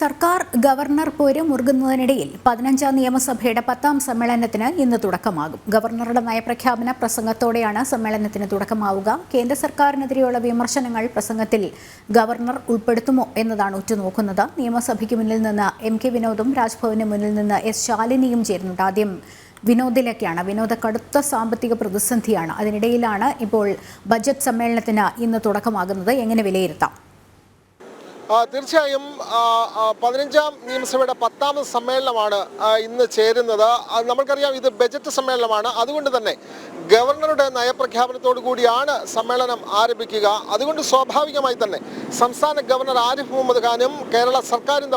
സർക്കാർ ഗവർണർ പോര് മുറുകുന്നതിനിടയിൽ 15ാം നിയമസഭയുടെ 10ാം സമ്മേളനത്തിന് ഇന്ന് തുടക്കമാകും. ഗവർണറുടെ നയപ്രഖ്യാപന പ്രസംഗത്തോടെയാണ് സമ്മേളനത്തിന് തുടക്കമാവുക. കേന്ദ്ര സർക്കാരിനെതിരെയുള്ള വിമർശനങ്ങൾ പ്രസംഗത്തിൽ ഗവർണർ ഉൾപ്പെടുത്തുമോ എന്നതാണ് ഉറ്റുനോക്കുന്നത്. നിയമസഭയ്ക്ക് മുന്നിൽ നിന്ന് കെ വിനോദും രാജ്ഭവന് മുന്നിൽ നിന്ന് ശാലിനിയും ചേരുന്നുണ്ട്. ആദ്യം വിനോദിലേക്കാണ്. വിനോദ കടുത്ത സാമ്പത്തിക പ്രതിസന്ധിയാണ്. അതിനിടയിലാണ് ഇപ്പോൾ ബജറ്റ് സമ്മേളനത്തിന് ഇന്ന് തുടക്കമാകുന്നത്. എങ്ങനെ വിലയിരുത്താം? തീർച്ചയായും 15ാം നിയമസഭയുടെ 10ാമത് സമ്മേളനമാണ് ഇന്ന് ചേരുന്നത്. നമുക്കറിയാം ഇത് ബജറ്റ് സമ്മേളനമാണ്. അതുകൊണ്ട് തന്നെ ഗവർണറുടെ നയപ്രഖ്യാപനത്തോടു കൂടിയാണ് സമ്മേളനം ആരംഭിക്കുക. അതുകൊണ്ട് സ്വാഭാവികമായി തന്നെ സംസ്ഥാന ഗവർണർ ആരിഫ് മുഹമ്മദ് ഖാനും കേരള സർക്കാരും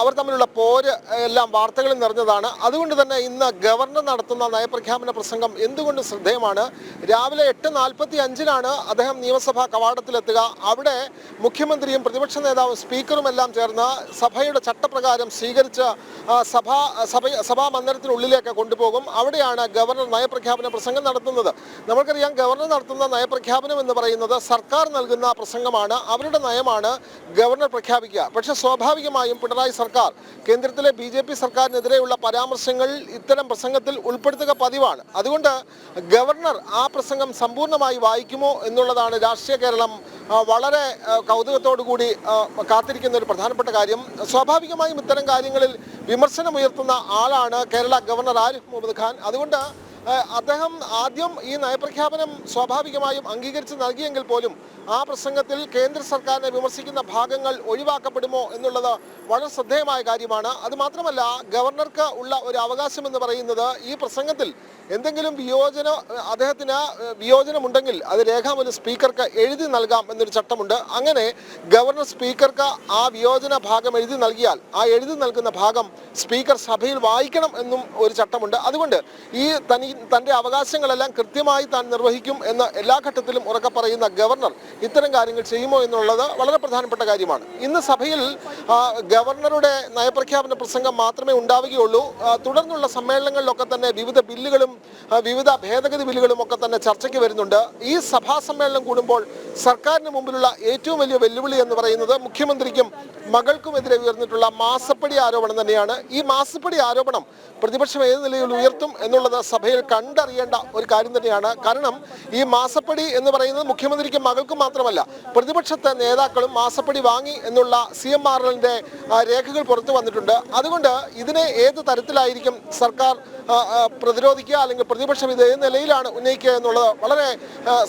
അവർ തമ്മിലുള്ള പോര് എല്ലാം വാർത്തകളിൽ നിറഞ്ഞതാണ്. അതുകൊണ്ട് തന്നെ ഇന്ന് ഗവർണർ നടത്തുന്ന നയപ്രഖ്യാപന പ്രസംഗം എന്തുകൊണ്ട് ശ്രദ്ധേയമാണ്. രാവിലെ 8:45 അദ്ദേഹം നിയമസഭാ കവാടത്തിലെത്തുക. അവിടെ മുഖ്യമന്ത്രിയും പ്രതിപക്ഷ നേതാവും സ്പീക്കറും എല്ലാം ചേർന്ന് സഭയുടെ ചട്ടപ്രകാരം സ്വീകരിച്ച് സഭാ മന്ദിരത്തിനുള്ളിലേക്ക് കൊണ്ടുപോകും. അവിടെയാണ് ഗവർണർ നയപ്രഖ്യാപന പ്രസംഗം നടത്തുന്നത്. നമുക്കറിയാം ഗവർണർ നടത്തുന്ന നയപ്രഖ്യാപനം എന്ന് പറയുന്നത് സർക്കാർ നൽകുന്ന പ്രസംഗമാണ്. അവരുടെ നയമാണ് ഗവർണർ പ്രഖ്യാപിക്കുക. പക്ഷേ സ്വാഭാവികമായും പിണറായി സർക്കാർ കേന്ദ്രത്തിലെ BJP സർക്കാരിനെതിരെയുള്ള പരാമർശങ്ങൾ ഇത്തരം പ്രസംഗത്തിൽ ഉൾപ്പെടുത്തുക പതിവാണ്. അതുകൊണ്ട് ഗവർണർ ആ പ്രസംഗം സമ്പൂർണ്ണമായി വായിക്കുമോ എന്നുള്ളതാണ് രാഷ്ട്രീയ കേരളം വളരെ കൗതുകത്തോടു കൂടി കാത്തിരിക്കുന്ന ഒരു പ്രധാനപ്പെട്ട കാര്യം. സ്വാഭാവികമായും ഇത്തരം കാര്യങ്ങളിൽ വിമർശനമുയർത്തുന്ന ആളാണ് കേരള ഗവർണർ ആരിഫ് മുഹമ്മദ് ഖാൻ. അതുകൊണ്ട് അദ്ദേഹം ആദ്യം ഈ നയപ്രഖ്യാപനം സ്വാഭാവികമായും അംഗീകരിച്ച് നൽകിയെങ്കിൽ പോലും ആ പ്രസംഗത്തിൽ കേന്ദ്ര സർക്കാരിനെ വിമർശിക്കുന്ന ഭാഗങ്ങൾ ഒഴിവാക്കപ്പെടുമോ എന്നുള്ളത് വളരെ ശ്രദ്ധേയമായ കാര്യമാണ്. അതുമാത്രമല്ല, ഗവർണർക്ക് ഉള്ള ഒരു അവകാശം എന്ന് പറയുന്നത് ഈ പ്രസംഗത്തിൽ എന്തെങ്കിലും അദ്ദേഹത്തിന് വിയോജനമുണ്ടെങ്കിൽ അത് രേഖാമൂലം സ്പീക്കർക്ക് എഴുതി നൽകാം എന്നൊരു ചട്ടമുണ്ട്. അങ്ങനെ ഗവർണർ സ്പീക്കർക്ക് ആ വിയോജന ഭാഗം എഴുതി നൽകിയാൽ ആ എഴുതി നൽകുന്ന ഭാഗം സ്പീക്കർ സഭയിൽ വായിക്കണം എന്നും ഒരു ചട്ടമുണ്ട്. അതുകൊണ്ട് തൻ്റെ അവകാശങ്ങളെല്ലാം കൃത്യമായി താൻ നിർവഹിക്കും എന്ന് എല്ലാ ഘട്ടത്തിലും ഉറക്കെ പറയുന്ന ഗവർണർ ഇത്തരം കാര്യങ്ങൾ ചെയ്യുമോ എന്നുള്ളത് വളരെ പ്രധാനപ്പെട്ട കാര്യമാണ്. ഇന്ന് സഭയിൽ ഗവർണറുടെ നയപ്രഖ്യാപന പ്രസംഗം മാത്രമേ ഉണ്ടാവുകയുള്ളൂ. തുടർന്നുള്ള സമ്മേളനങ്ങളിലൊക്കെ തന്നെ വിവിധ ബില്ലുകളും വിവിധ ഭേദഗതി ബില്ലുകളും ഒക്കെ തന്നെ ചർച്ചയ്ക്ക് വരുന്നുണ്ട്. ഈ സഭാ സമ്മേളനം കൂടുമ്പോൾ സർക്കാരിന് മുമ്പിലുള്ള ഏറ്റവും വലിയ വെല്ലുവിളി എന്ന് പറയുന്നത് മുഖ്യമന്ത്രിക്കും മകൾക്കുമെതിരെ ഉയർന്നിട്ടുള്ള മാസപ്പടി ആരോപണം തന്നെയാണ്. ഈ മാസപ്പടി ആരോപണം പ്രതിപക്ഷം ഏത് നിലയിൽ ഉയർത്തും എന്നുള്ളത് സഭയിൽ കണ്ടറിയേണ്ട ഒരു കാര്യം തന്നെയാണ്. കാരണം ഈ മാസപ്പടി എന്ന് പറയുന്നത് മുഖ്യമന്ത്രിക്കും മകൾക്കും മാത്രമല്ല, പ്രതിപക്ഷത്തെ നേതാക്കളും മാസപ്പടി വാങ്ങി എന്നുള്ള CMRLന്റെ രേഖകൾ പുറത്തു വന്നിട്ടുണ്ട്. അതുകൊണ്ട് ഇതിനെ ഏത് തരത്തിലായിരിക്കും സർക്കാർ പ്രതിരോധിക്കുക, അല്ലെങ്കിൽ പ്രതിപക്ഷം ഇത് ഏത് നിലയിലാണ് ഉന്നയിക്കുക എന്നുള്ളത് വളരെ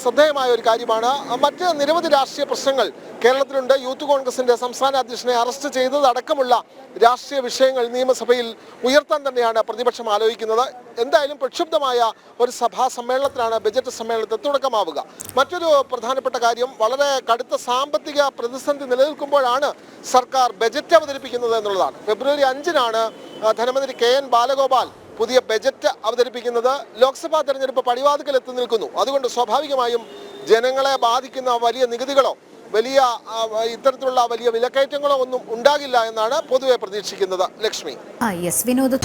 ശ്രദ്ധേയമായ ഒരു കാര്യമാണ്. മറ്റ് നിരവധി രാഷ്ട്രീയ പ്രശ്നങ്ങൾ കേരളത്തിലുണ്ട്. യൂത്ത് കോൺഗ്രസിന്റെ സംസ്ഥാന അധ്യക്ഷനെ അറസ്റ്റ് ചെയ്തതടക്കമുള്ള രാഷ്ട്രീയ വിഷയങ്ങൾ നിയമസഭയിൽ ഉയർത്താൻ തന്നെയാണ് പ്രതിപക്ഷം ആലോചിക്കുന്നത്. എന്തായാലും പ്രക്ഷുബ്ധമായ ഒരു സഭാ സമ്മേളനത്തിനാണ് ബജറ്റ് സമ്മേളനത്തിൽ തുടക്കമാവുക. മറ്റൊരു പ്രധാനപ്പെട്ട കാര്യം, വളരെ കടുത്ത സാമ്പത്തിക പ്രതിസന്ധി നിലനിൽക്കുമ്പോഴാണ് സർക്കാർ ബജറ്റ് അവതരിപ്പിക്കുന്നത് എന്നുള്ളതാണ്. ഫെബ്രുവരി 5-നാണ് ധനമന്ത്രി KN ബാലഗോപാൽ പുതിയ ബജറ്റ് അവതരിപ്പിക്കുന്നത്. ലോക്സഭാ തെരഞ്ഞെടുപ്പ് പടിവാതിക്കൽ എത്തി നിൽക്കുന്നു. അതുകൊണ്ട് സ്വാഭാവികമായും ജനങ്ങളെ ബാധിക്കുന്ന വലിയ നികുതികളോ ഇത്തരത്തിലുള്ള വലിയ വിലക്കയറ്റങ്ങളോ ഒന്നും ഉണ്ടാകില്ല എന്നാണ് പൊതുവെ പ്രതീക്ഷിക്കുന്നത്. ലക്ഷ്മി. വിനോദ്.